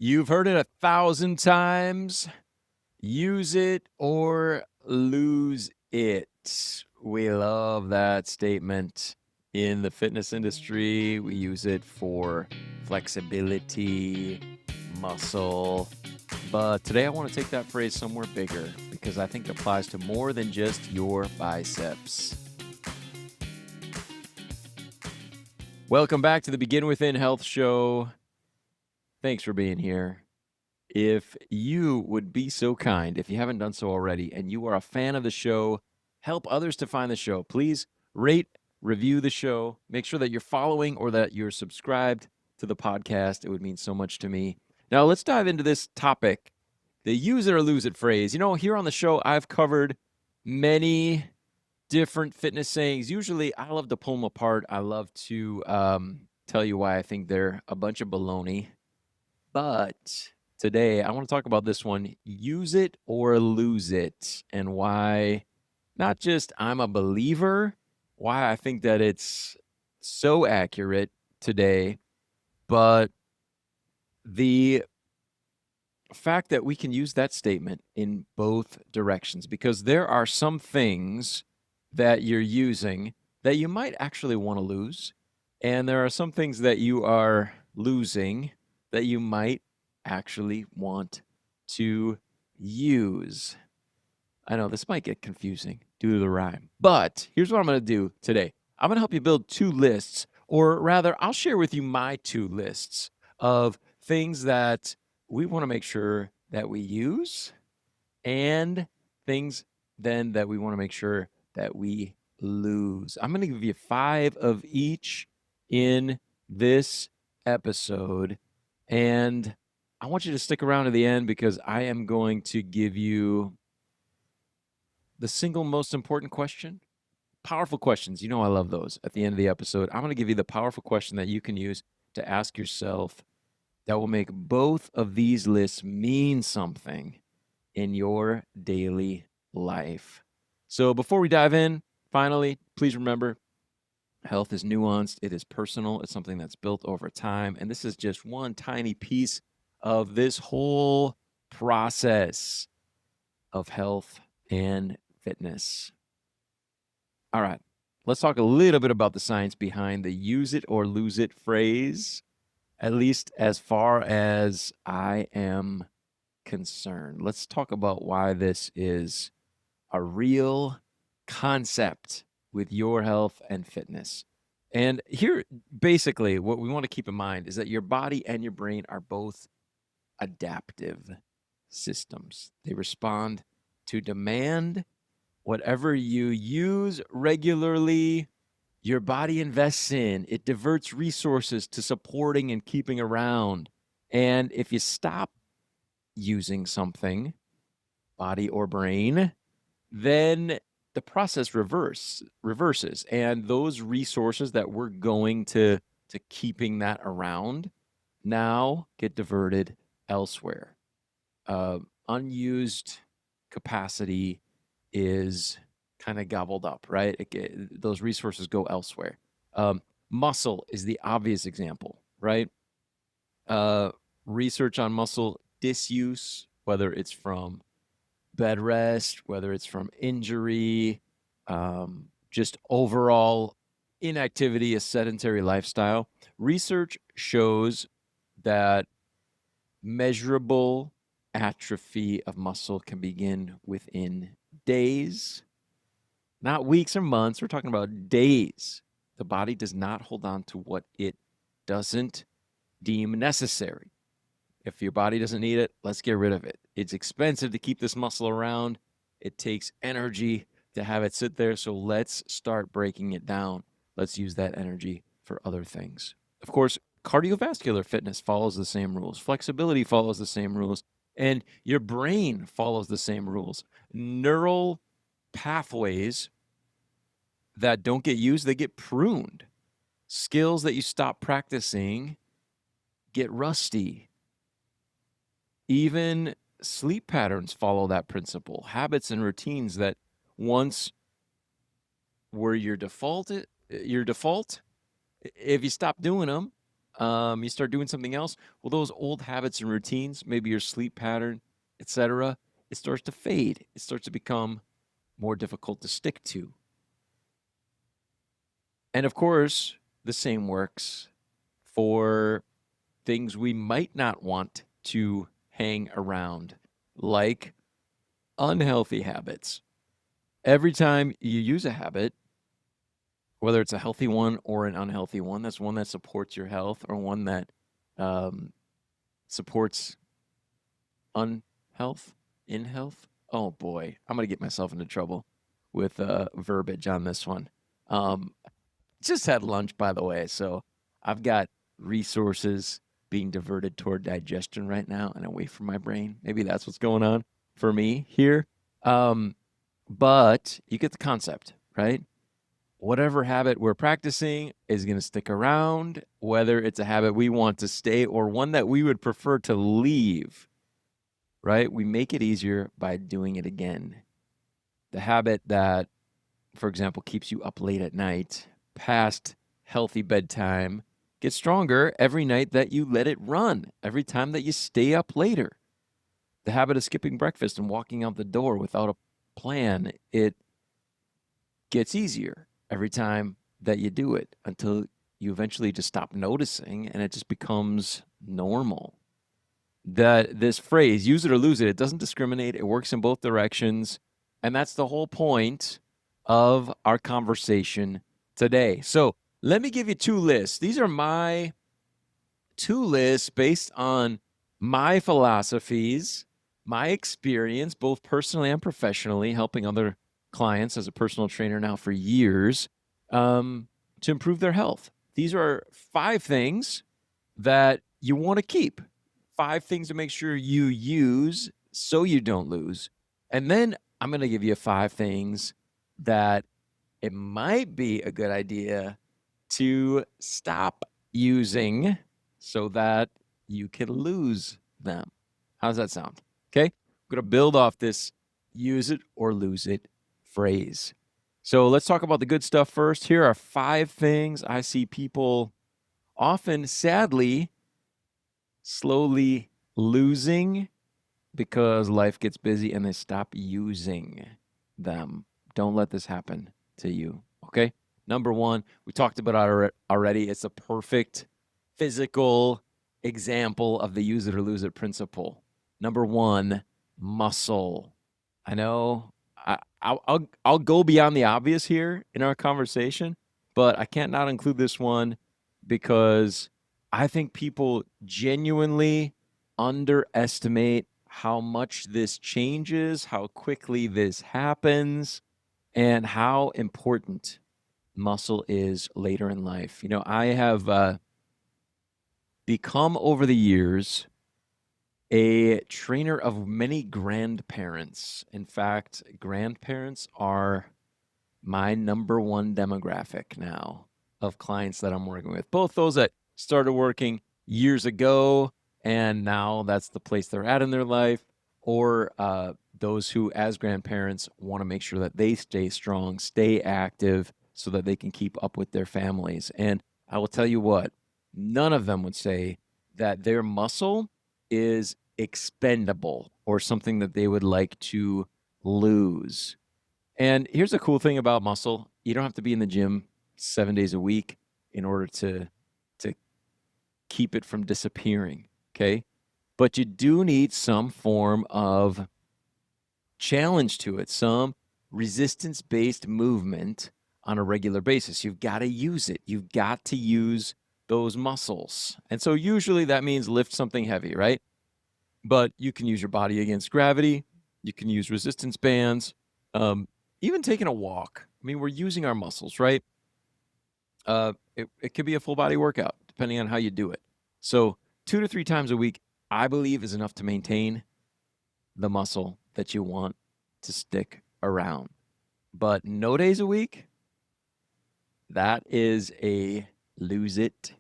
You've heard it 1,000 times. Use it or lose it. We love that statement. In the fitness industry, we use it for flexibility, muscle. But today I want to take that phrase somewhere bigger because I think it applies to more than just your biceps. Welcome back to the Begin Within Health Show. Thanks for being here. If you would be so kind, if you haven't done so already, and you are a fan of the show, help others to find the show. Please rate, review the show. Make sure that you're following or that you're subscribed to the podcast. It would mean so much to me. Now, let's dive into this topic, the use it or lose it phrase. You know, here on the show, I've covered many different fitness sayings. Usually, I love to pull them apart. I love to tell you why I think they're a bunch of baloney. But today, I want to talk about this one, use it or lose it, and why not just I'm a believer, why I think that it's so accurate today, but the fact that we can use that statement in both directions, because there are some things that you're using that you might actually want to lose, and there are some things that you are losing that you might actually want to use. I know this might get confusing due to the rhyme, but here's what I'm going to do today. I'm going to help you build two lists, or rather, I'll share with you my two lists of things that we want to make sure that we use and things then that we want to make sure that we lose. I'm going to give you 5 of each in this episode, and I want you to stick around to the end because I am going to give you the single most important question. Powerful questions. You know I love those at the end of the episode. I'm going to give you the powerful question that you can use to ask yourself that will make both of these lists mean something in your daily life. So before we dive in, finally, please remember, health is nuanced, it is personal, it's something that's built over time, and this is just one tiny piece of this whole process of health and fitness. All right, let's talk a little bit about the science behind the use it or lose it phrase, at least as far as I am concerned. Let's talk about why this is a real concept with your health and fitness. And here, basically, what we want to keep in mind is that your body and your brain are both adaptive systems. They respond to demand. Whatever you use regularly, your body invests in. It diverts resources to supporting and keeping around. And if you stop using something, body or brain, then the process reverses. And those resources that we're going to keeping that around now get diverted elsewhere. Unused capacity is kind of gobbled up, right? Those resources go elsewhere. Muscle is the obvious example, right? Research on muscle disuse, whether it's from bed rest, whether it's from injury, just overall inactivity, a sedentary lifestyle. Research shows that measurable atrophy of muscle can begin within days, not weeks or months. We're talking about days. The body does not hold on to what it doesn't deem necessary. If your body doesn't need it, let's get rid of it. It's expensive to keep this muscle around. It takes energy to have it sit there. So let's start breaking it down. Let's use that energy for other things. Of course, cardiovascular fitness follows the same rules. Flexibility follows the same rules. And your brain follows the same rules. Neural pathways that don't get used, they get pruned. Skills that you stop practicing get rusty. Even sleep patterns follow that principle. Habits and routines that once were your default, if you stop doing them, You start doing something else. Well, those old habits and routines, maybe your sleep pattern, etc., it starts to fade. It starts to become more difficult to stick to. And of course, the same works for things we might not want to hang around, like unhealthy habits. Every time you use a habit, whether it's a healthy one or an unhealthy one, that's one that supports your health or one that supports unhealth, in health. Oh boy, I'm gonna get myself into trouble with verbiage on this one. Just had lunch, by the way, so I've got resources being diverted toward digestion right now and away from my brain. Maybe that's what's going on for me here. But you get the concept, right? Whatever habit we're practicing is going to stick around, whether it's a habit we want to stay or one that we would prefer to leave, right? We make it easier by doing it again. The habit that, for example, keeps you up late at night, past healthy bedtime, gets stronger every night that you let it run, every time that you stay up later. The habit of skipping breakfast and walking out the door without a plan, it gets easier every time that you do it until you eventually just stop noticing and it just becomes normal. This phrase, use it or lose it, it doesn't discriminate. It works in both directions. And that's the whole point of our conversation today. So let me give you two lists. These are my two lists based on my philosophies, my experience, both personally and professionally, helping other clients as a personal trainer now for years, to improve their health. These are 5 things that you want to keep, 5 things to make sure you use so you don't lose. And then I'm going to give you 5 things that it might be a good idea to stop using so that you can lose them. How's that sound? Okay. I'm going to build off this use it or lose it phrase. So let's talk about the good stuff first. Here are 5 things I see people often, sadly, slowly losing because life gets busy and they stop using them. Don't let this happen to you. Okay. Number 1, we talked about it already. It's a perfect physical example of the use it or lose it principle. Number 1, muscle. I know I'll go beyond the obvious here in our conversation, but I can't not include this one because I think people genuinely underestimate how much this changes, how quickly this happens, and how important muscle is later in life. You know, I have become over the years a trainer of many grandparents. In fact, grandparents are my number 1 demographic now of clients that I'm working with. Both those that started working years ago and now that's the place they're at in their life, or those who, as grandparents, want to make sure that they stay strong, stay active, so that they can keep up with their families. And I will tell you what, none of them would say that their muscle is expendable or something that they would like to lose. And here's the cool thing about muscle. You don't have to be in the gym 7 days a week in order to keep it from disappearing, okay? But you do need some form of challenge to it, some resistance-based movement on a regular basis. You've got to use it. You've got to use those muscles. And so usually that means lift something heavy, right? But you can use your body against gravity. You can use resistance bands, even taking a walk. I mean, we're using our muscles, right? It could be a full body workout, depending on how you do it. So 2 to 3 times a week, I believe, is enough to maintain the muscle that you want to stick around. But no days a week, that is a lose it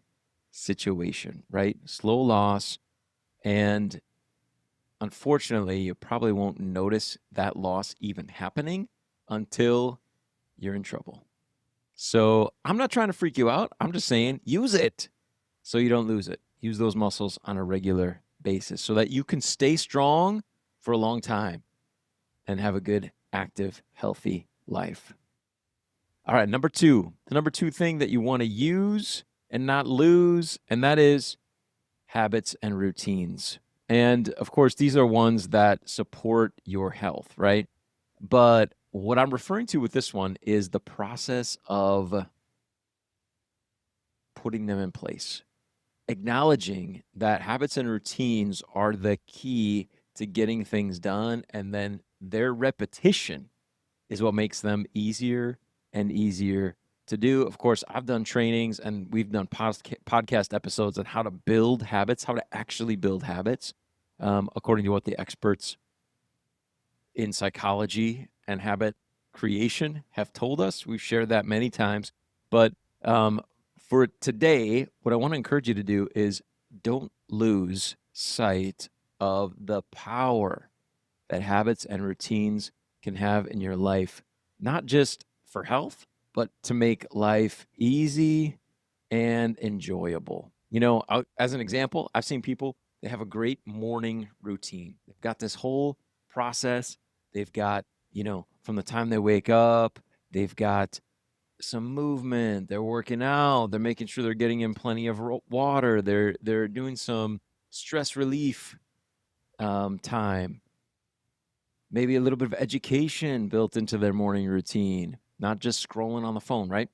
situation, right? Slow loss. And unfortunately, you probably won't notice that loss even happening until you're in trouble. So I'm not trying to freak you out. I'm just saying use it so you don't lose it. Use those muscles on a regular basis so that you can stay strong for a long time and have a good, active, healthy life. All right, number two. The number two thing that you want to use and not lose, and that is habits and routines. And of course, these are ones that support your health, right? But what I'm referring to with this one is the process of putting them in place, acknowledging that habits and routines are the key to getting things done, and then their repetition is what makes them easier and easier to do. Of course, I've done trainings and we've done podcast episodes on how to build habits, how to actually build habits, according to what the experts in psychology and habit creation have told us. We've shared that many times. But for today, what I want to encourage you to do is don't lose sight of the power that habits and routines can have in your life, not just for health, but to make life easy and enjoyable. As an example, I've seen people, they have a great morning routine. They've got this whole process. They've got, from the time they wake up, they've got some movement, they're working out, they're making sure they're getting in plenty of water, they're doing some stress relief time, maybe a little bit of education built into their morning routine, not just scrolling on the phone, right?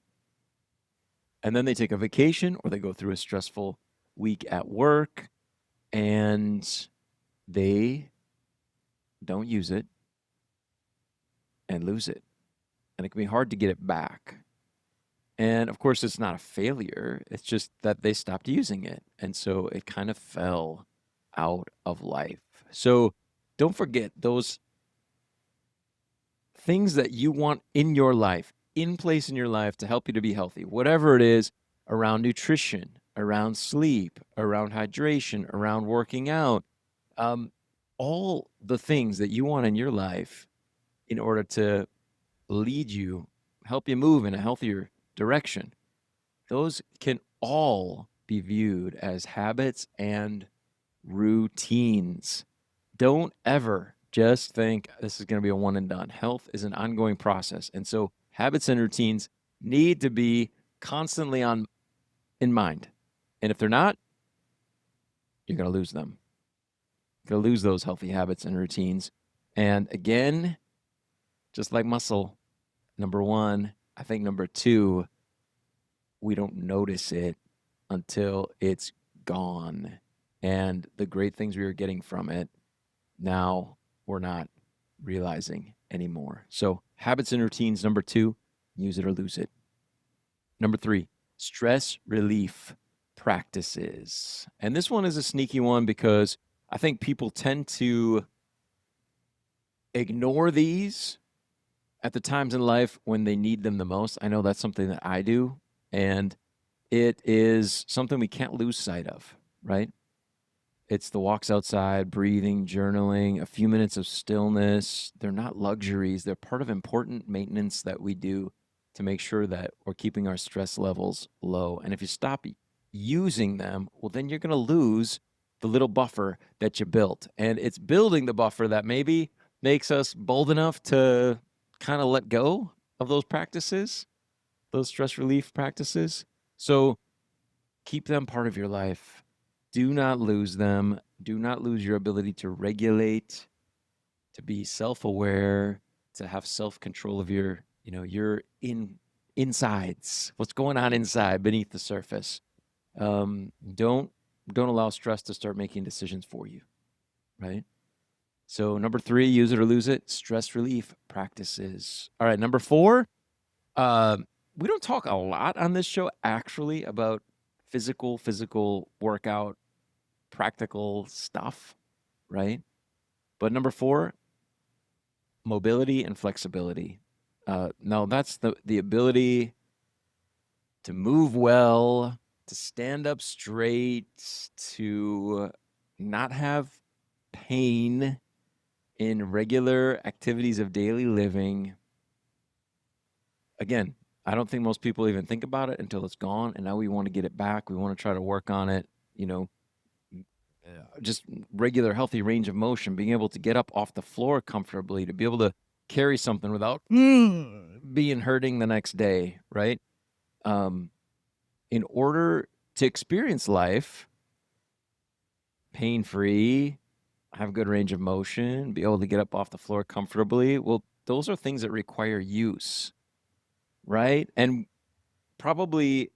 And then they take a vacation or they go through a stressful week at work and they don't use it and lose it. And it can be hard to get it back. And of course, it's not a failure. It's just that they stopped using it. And so it kind of fell out of life. So don't forget those things that you want in your life, in place in your life to help you to be healthy, whatever it is, around nutrition, around sleep, around hydration, around working out, all the things that you want in your life in order to lead you, help you move in a healthier direction. Those can all be viewed as habits and routines. Don't ever just think this is going to be a one and done. Health is an ongoing process. And so habits and routines need to be constantly in mind. And if they're not, you're going to lose them. You're going to lose those healthy habits and routines. And again, just like muscle, number one, I think number two, we don't notice it until it's gone. And the great things we were getting from it, now we're not realizing anymore. So habits and routines, number two, use it or lose it. Number three, stress relief practices. And this one is a sneaky one because I think people tend to ignore these at the times in life when they need them the most. I know that's something that I do. And it is something we can't lose sight of, right? It's the walks outside, breathing, journaling, a few minutes of stillness. They're not luxuries. They're part of important maintenance that we do to make sure that we're keeping our stress levels low. And if you stop using them, well, then you're going to lose the little buffer that you built. And it's building the buffer that maybe makes us bold enough to kind of let go of those practices, those stress relief practices. So keep them part of your life. Do not lose them. Do not lose your ability to regulate, to be self-aware, to have self-control of your insides. What's going on inside beneath the surface? Don't allow stress to start making decisions for you, right? So number three, use it or lose it. Stress relief practices. All right, number four. We don't talk a lot on this show actually about physical workout, practical stuff, right? But number four, mobility and flexibility. Now that's the ability to move well, to stand up straight, to not have pain in regular activities of daily living. Again, I don't think most people even think about it until it's gone, and now we want to get it back. We want to try to work on it, you know, just regular healthy range of motion, being able to get up off the floor comfortably, to be able to carry something without being hurting the next day, right? In order to experience life pain-free, have good range of motion, be able to get up off the floor comfortably, well, those are things that require use, right? And probably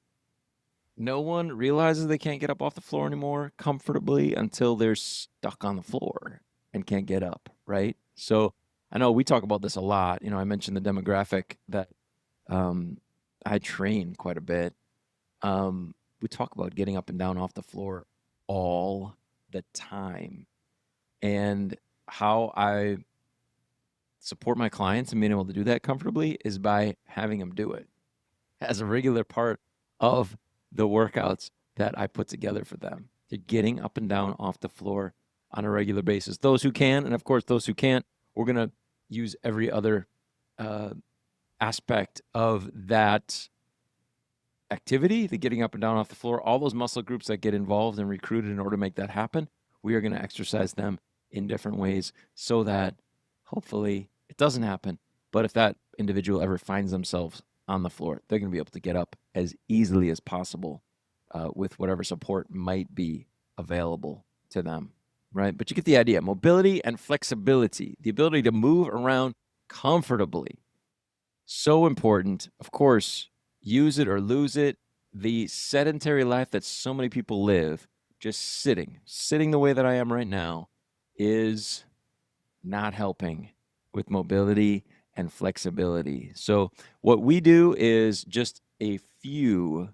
no one realizes they can't get up off the floor anymore comfortably until they're stuck on the floor and can't get up, right? So I know we talk about this a lot. I mentioned the demographic that I train quite a bit. We talk about getting up and down off the floor all the time. And how I support my clients in being able to do that comfortably is by having them do it as a regular part of the workouts that I put together for them. They're getting up and down off the floor on a regular basis. Those who can, and of course, those who can't, we're going to use every other aspect of that activity, the getting up and down off the floor, all those muscle groups that get involved and recruited in order to make that happen. We are going to exercise them in different ways so that hopefully it doesn't happen. But if that individual ever finds themselves on the floor, they're going to be able to get up as easily as possible with whatever support might be available to them, right? But you get the idea. Mobility and flexibility, the ability to move around comfortably. So important. Of course, use it or lose it. The sedentary life that so many people live, just sitting the way that I am right now, is not helping with mobility and flexibility. So what we do is just a few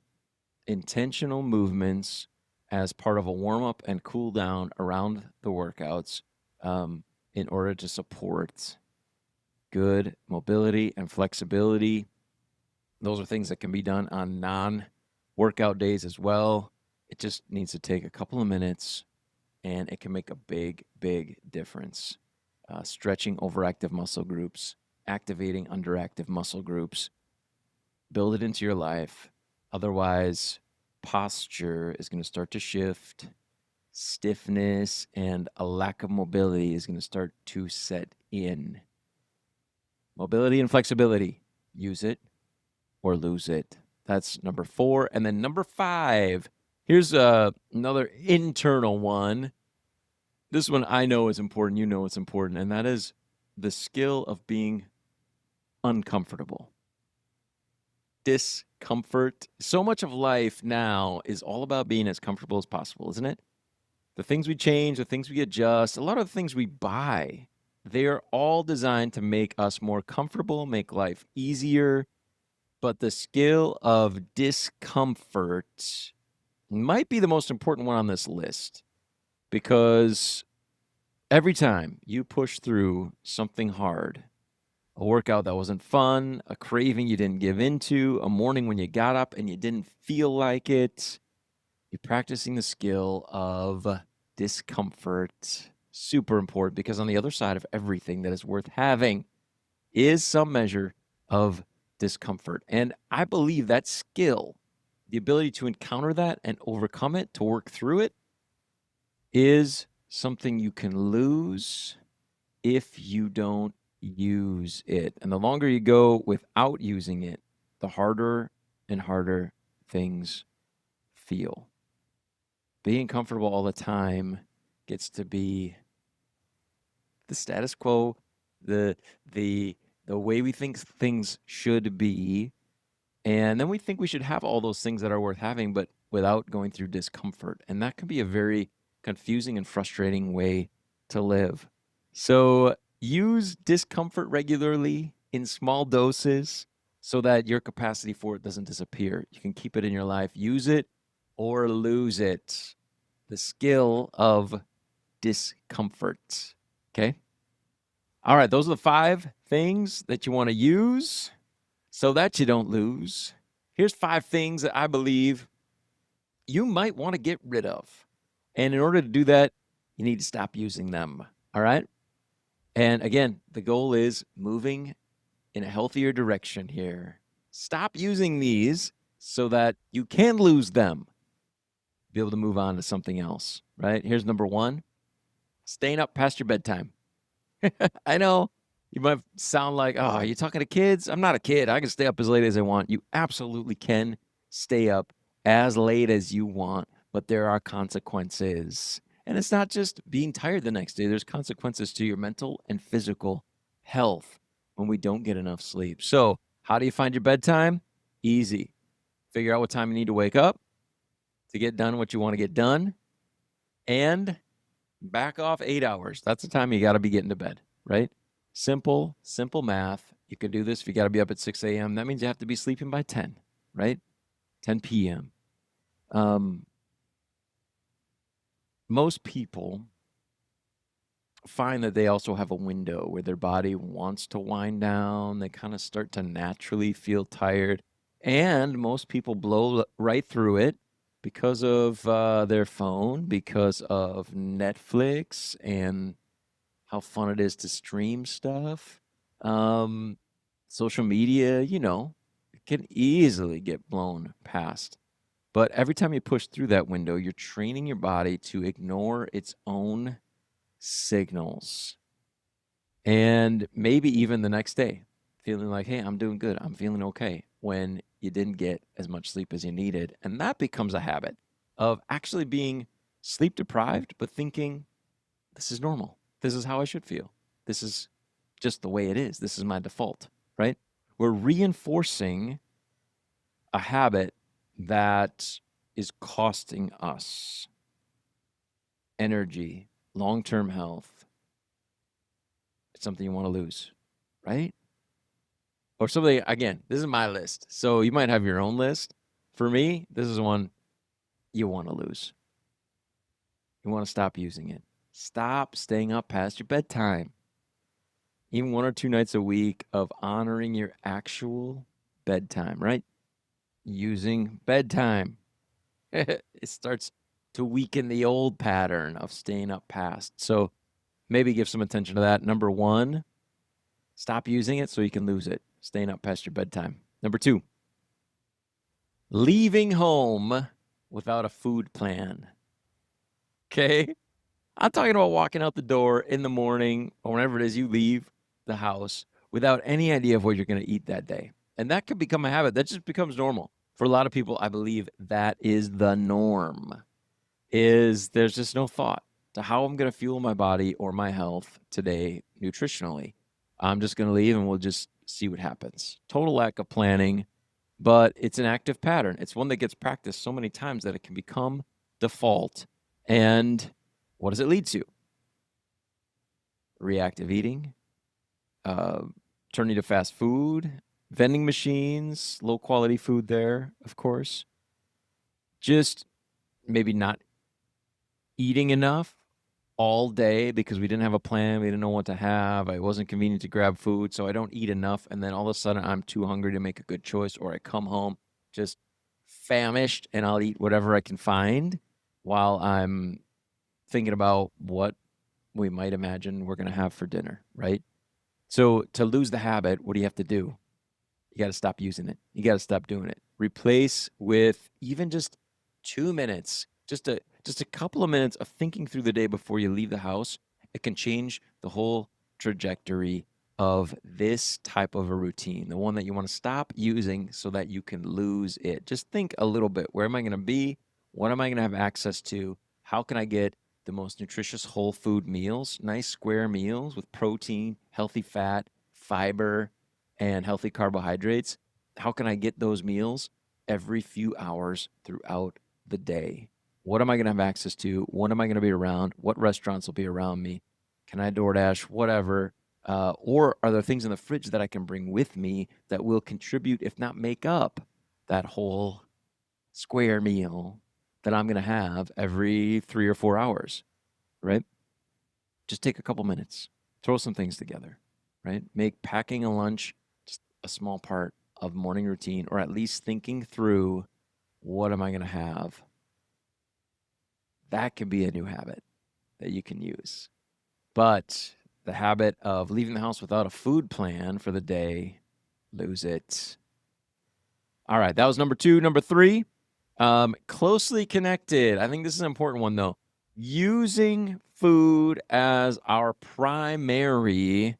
intentional movements as part of a warm-up and cool down around the workouts in order to support good mobility and flexibility. Those are things that can be done on non-workout days as well. It just needs to take a couple of minutes, and it can make a big, big difference. Stretching overactive muscle groups, activating underactive muscle groups. Build it into your life. Otherwise, posture is going to start to shift. Stiffness and a lack of mobility is going to start to set in. Mobility and flexibility. Use it or lose it. That's number 4. And then number 5, here's another internal one. This one I know is important. You know it's important. And that is the skill of being uncomfortable. Discomfort. So much of life now is all about being as comfortable as possible, isn't it? The things we change, the things we adjust, a lot of the things we buy, they are all designed to make us more comfortable, make life easier. But the skill of discomfort might be the most important one on this list, because every time you push through something hard, a workout that wasn't fun, a craving you didn't give into, a morning when you got up and you didn't feel like it, you're practicing the skill of discomfort. Super important, because on the other side of everything that is worth having is some measure of discomfort. And I believe that skill, the ability to encounter that and overcome it, to work through it, is something you can lose if you don't use it. And the longer you go without using it, the harder and harder things feel. Being comfortable all the time gets to be the status quo, the way we think things should be. And then we think we should have all those things that are worth having, but without going through discomfort. And that can be a very confusing and frustrating way to live. So use discomfort regularly in small doses so that your capacity for it doesn't disappear. You can keep it in your life. Use it or lose it. The skill of discomfort. Okay? All right, those are the 5 things that you want to use so that you don't lose. Here's 5 things that I believe you might want to get rid of. And in order to do that, you need to stop using them. All right? And again, the goal is moving in a healthier direction here. Stop using these so that you can lose them. Be able to move on to something else, right? Here's number 1, staying up past your bedtime. I know you might sound like, oh, are you talking to kids? I'm not a kid. I can stay up as late as I want. You absolutely can stay up as late as you want, but there are consequences. And it's not just being tired the next day, there's consequences to your mental and physical health when we don't get enough sleep. So, how do you find your bedtime? Easy. Figure out what time you need to wake up to get done what you want to get done, and back off 8 hours. That's the time you got to be getting to bed, right? Simple math. You can do this if you got to be up at 6 a.m. That means you have to be sleeping by 10, right? 10 p.m. Most people find that they also have a window where their body wants to wind down. They kind of start to naturally feel tired. And most people blow right through it because of their phone, because of Netflix and how fun it is to stream stuff. Social media, it can easily get blown past. But every time you push through that window, you're training your body to ignore its own signals. And maybe even the next day, feeling like, hey, I'm doing good. I'm feeling okay, when you didn't get as much sleep as you needed. And that becomes a habit of actually being sleep deprived, but thinking, this is normal. This is how I should feel. This is just the way it is. This is my default, right? We're reinforcing a habit that is costing us energy, long-term health. It's something you want to lose, right? Or something, again, this is my list. So you might have your own list. For me, this is one you want to lose. You want to stop using it. Stop staying up past your bedtime. Even 1 or 2 nights a week of honoring your actual bedtime, right? Using bedtime. It starts to weaken the old pattern of staying up past. So maybe give some attention to that. Number 1, stop using it so you can lose it. Staying up past your bedtime. Number 2, leaving home without a food plan. Okay? I'm talking about walking out the door in the morning or whenever it is you leave the house without any idea of what you're going to eat that day. And that could become a habit. That just becomes normal. For a lot of people, I believe that is the norm. There's just no thought to how I'm going to fuel my body or my health today nutritionally. I'm just going to leave and we'll just see what happens. Total lack of planning, but it's an active pattern. It's one that gets practiced so many times that it can become default. And what does it lead to? Reactive eating, turning to fast food, vending machines, low quality food there, of course. Just maybe not eating enough all day because we didn't have a plan. We didn't know what to have. It wasn't convenient to grab food, so I don't eat enough. And then all of a sudden, I'm too hungry to make a good choice, or I come home just famished and I'll eat whatever I can find while I'm thinking about what we might imagine we're going to have for dinner, right? So to lose the habit, what do you have to do? You got to stop using it. You got to stop doing it. Replace with even just 2 minutes, just a couple of minutes of thinking through the day before you leave the house. It can change the whole trajectory of this type of a routine, the one that you want to stop using so that you can lose it. Just think a little bit. Where am I going to be? What am I going to have access to? How can I get the most nutritious whole food meals, nice square meals with protein, healthy fat, fiber, and healthy carbohydrates? How can I get those meals every few hours throughout the day? What am I going to have access to? What am I going to be around? What restaurants will be around me? Can I DoorDash? Whatever. Or are there things in the fridge that I can bring with me that will contribute, if not make up, that whole square meal that I'm going to have every 3 or 4 hours, right? Just take a couple minutes, throw some things together, right? Make packing a lunch just a small part of morning routine, or at least thinking through, what am I going to have? That could be a new habit that you can use. But the habit of leaving the house without a food plan for the day, lose it. All right, that was number 2. Number 3, closely connected. I think this is an important one, though. Using food as our primary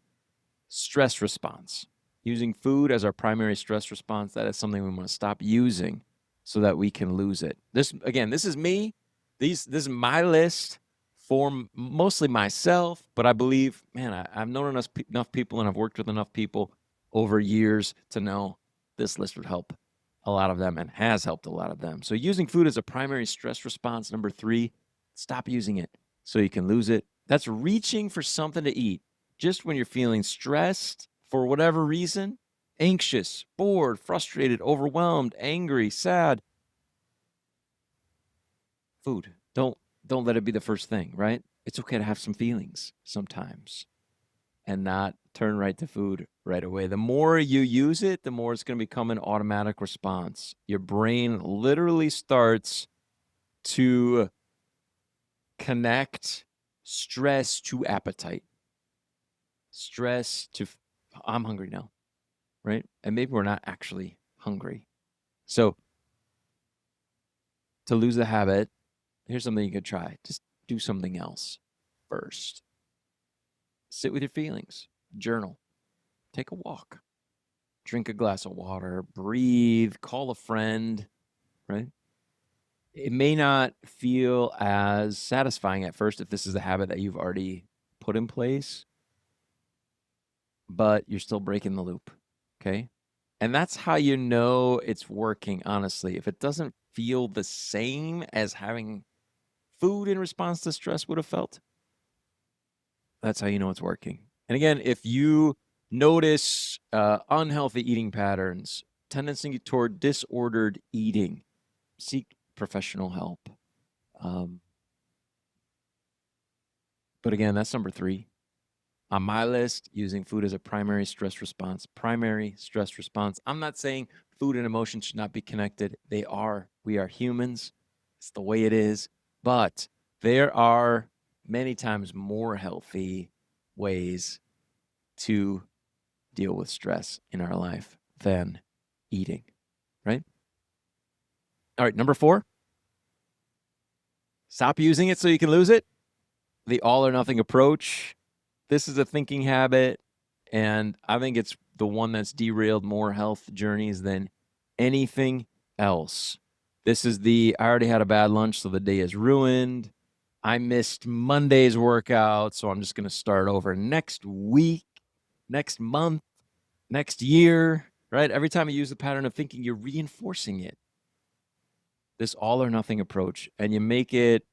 stress response. Using food as our primary stress response, that is something we want to stop using so that we can lose it. This is me. This is my list for mostly myself, but I believe, man, I've known enough people and I've worked with enough people over years to know this list would help a lot of them and has helped a lot of them. So using food as a primary stress response, number 3, stop using it so you can lose it. That's reaching for something to eat just when you're feeling stressed for whatever reason, anxious, bored, frustrated, overwhelmed, angry, sad. Food. Don't let it be the first thing, right? It's okay to have some feelings sometimes and not turn right to food right away. The more you use it, the more it's going to become an automatic response. Your brain literally starts to connect stress to appetite. Stress to, I'm hungry now, right? And maybe we're not actually hungry. So to lose the habit, here's something you could try. Just do something else first. Sit with your feelings, journal, take a walk, drink a glass of water, breathe, call a friend, right? It may not feel as satisfying at first if this is a habit that you've already put in place, but you're still breaking the loop, okay? And that's how you know it's working, honestly. If it doesn't feel the same as having food in response to stress would have felt, that's how you know it's working. And again, if you notice unhealthy eating patterns, tendency toward disordered eating, seek professional help. But again, that's number 3 on my list, using food as a primary stress response. Primary stress response. I'm not saying food and emotion should not be connected. They are. We are humans. It's the way it is. But there are many times more healthy ways to deal with stress in our life than eating, right? All right, number 4, stop using it so you can lose it. The all or nothing approach. This is a thinking habit, and I think it's the one that's derailed more health journeys than anything else. This is the, I already had a bad lunch, so the day is ruined. I missed Monday's workout, so I'm just going to start over next week, next month, next year, right? Every time you use the pattern of thinking, you're reinforcing it. This all or nothing approach, and you make it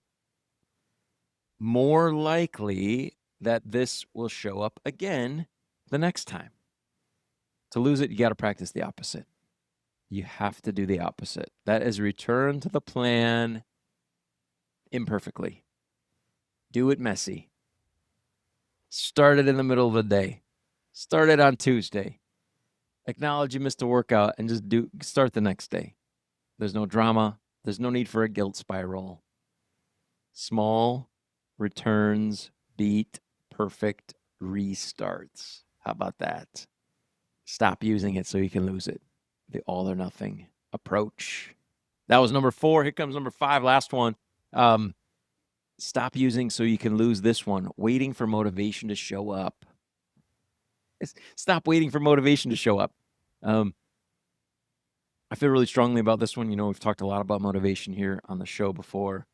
more likely that this will show up again the next time. To lose it, you got to practice the opposite. You have to do the opposite. That is return to the plan imperfectly. Do it messy. Start it in the middle of the day. Start it on Tuesday. Acknowledge you missed a workout and just start the next day. There's no drama. There's no need for a guilt spiral. Small returns beat perfect restarts. How about that? Stop using it so you can lose it. The all or nothing approach. That was number 4. Here comes number 5, last one. Stop using so you can lose this one. Waiting for motivation to show up. Stop waiting for motivation to show up. I feel really strongly about this one. You know, we've talked a lot about motivation here on the show before.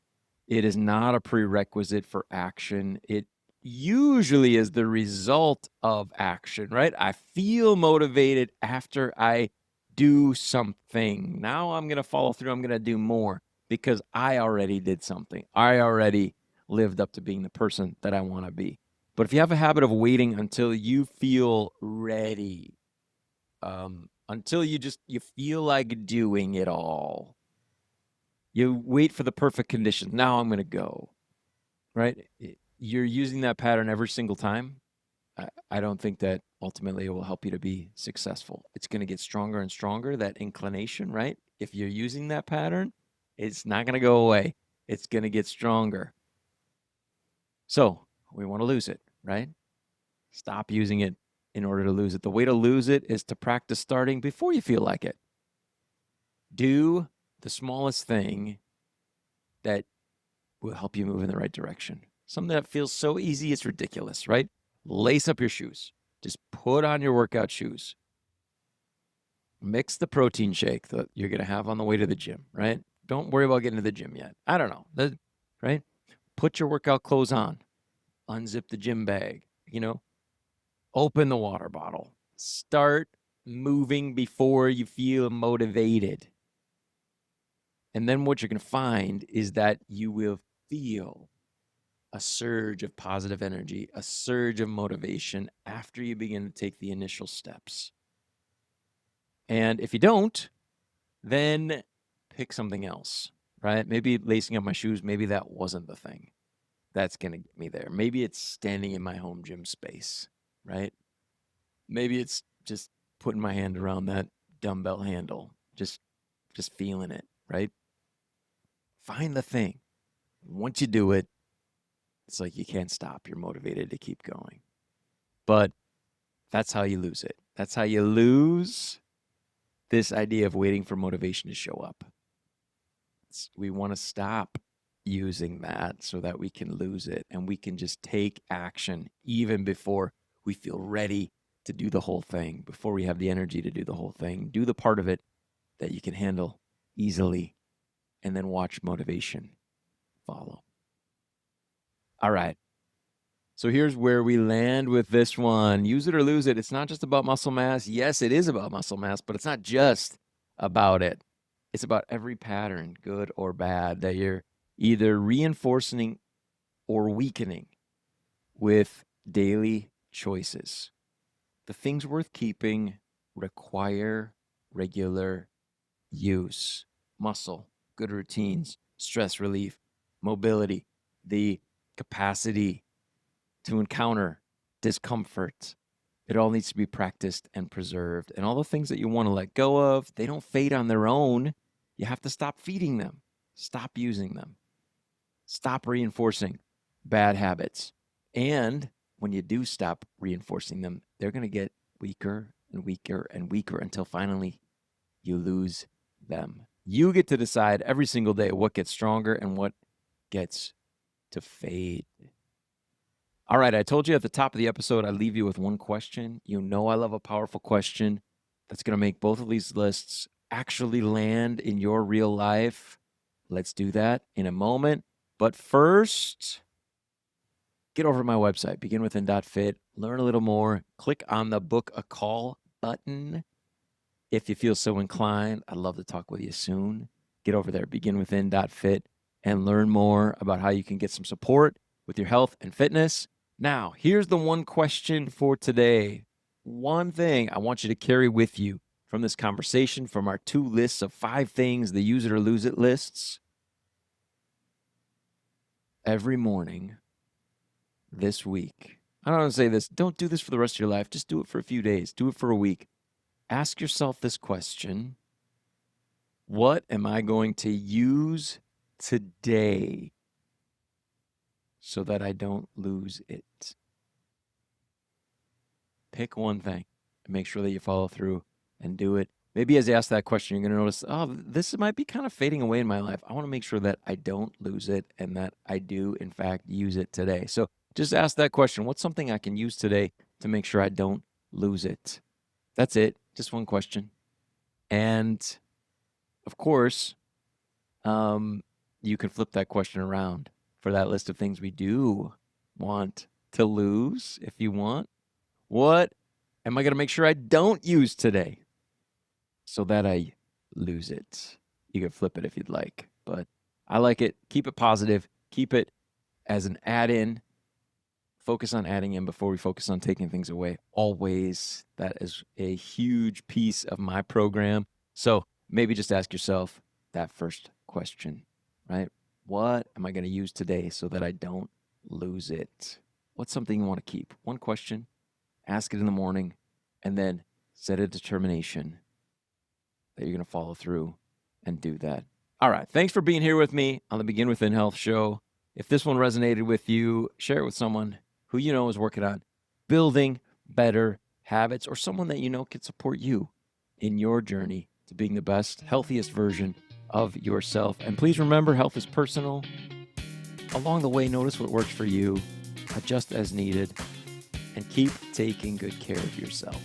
It is not a prerequisite for action. It usually is the result of action, right? I feel motivated after I do something. Now I'm going to follow through. I'm going to do more because I already did something. I already lived up to being the person that I want to be. But if you have a habit of waiting until you feel ready, until you feel like doing it all, you wait for the perfect conditions. Now I'm going to go, right? You're using that pattern every single time. I don't think that ultimately it will help you to be successful. It's going to get stronger and stronger, that inclination, right? If you're using that pattern, it's not going to go away. It's going to get stronger. So we want to lose it, right? Stop using it in order to lose it. The way to lose it is to practice starting before you feel like it. Do the smallest thing that will help you move in the right direction. Something that feels so easy, it's ridiculous, right? Lace up your shoes. Just put on your workout shoes. Mix the protein shake that you're going to have on the way to the gym, right? Don't worry about getting to the gym yet. I don't know, right? Put your workout clothes on. Unzip the gym bag, open the water bottle. Start moving before you feel motivated. And then what you're going to find is that you will feel a surge of positive energy, a surge of motivation after you begin to take the initial steps. And if you don't, then pick something else, right? Maybe lacing up my shoes, maybe that wasn't the thing that's going to get me there. Maybe it's standing in my home gym space, right? Maybe it's just putting my hand around that dumbbell handle, just feeling it, right? Find the thing. Once you do it, it's like you can't stop. You're motivated to keep going. But that's how you lose it. That's how you lose this idea of waiting for motivation to show up. We want to stop using that so that we can lose it and we can just take action even before we feel ready to do the whole thing, before we have the energy to do the whole thing. Do the part of it that you can handle easily and then watch motivation follow. All right. So here's where we land with this one. Use it or lose it. It's not just about muscle mass. Yes, it is about muscle mass, but it's not just about it. It's about every pattern, good or bad, that you're either reinforcing or weakening with daily choices. The things worth keeping require regular use. Muscle, good routines, stress relief, mobility, the capacity to encounter discomfort. It all needs to be practiced and preserved. And all the things that you want to let go of, they don't fade on their own. You have to stop feeding them. Stop using them. Stop reinforcing bad habits. And when you do stop reinforcing them, they're going to get weaker and weaker and weaker until finally you lose them. You get to decide every single day what gets stronger and what gets to fade. All right, I told you at the top of the episode, I leave you with one question. You know I love a powerful question that's going to make both of these lists actually land in your real life. Let's do that in a moment. But first, get over to my website, beginwithin.fit, learn a little more, click on the book a call button. If you feel so inclined, I'd love to talk with you soon. Get over there, beginwithin.fit, and learn more about how you can get some support with your health and fitness. Now, here's the one question for today. One thing I want you to carry with you from this conversation, from our 2 lists of 5 things, the use it or lose it lists. Every morning this week, I don't want to say this, don't do this for the rest of your life. Just do it for a few days. Do it for a week. Ask yourself this question. What am I going to use today so that I don't lose it? Pick one thing and make sure that you follow through and do it. Maybe as you ask that question, you're going to notice, oh, this might be kind of fading away in my life. I want to make sure that I don't lose it and that I do, in fact, use it today. So just ask that question. What's something I can use today to make sure I don't lose it? That's it. Just one question. And of course, you can flip that question around for that list of things we do want to lose if you want. What am I going to make sure I don't use today so that I lose it? You can flip it if you'd like, but I like it. Keep it positive. Keep it as an add-in. Focus on adding in before we focus on taking things away. Always. That is a huge piece of my program. So maybe just ask yourself that first question, right? What am I going to use today so that I don't lose it? What's something you want to keep? One question, ask it in the morning, and then set a determination that you're going to follow through and do that. All right. Thanks for being here with me on the Begin Within Health show. If this one resonated with you, share it with someone who you know is working on building better habits or someone that you know can support you in your journey to being the best, healthiest version of yourself. And please remember, health is personal. Along the way, notice what works for you, adjust as needed, and keep taking good care of yourself.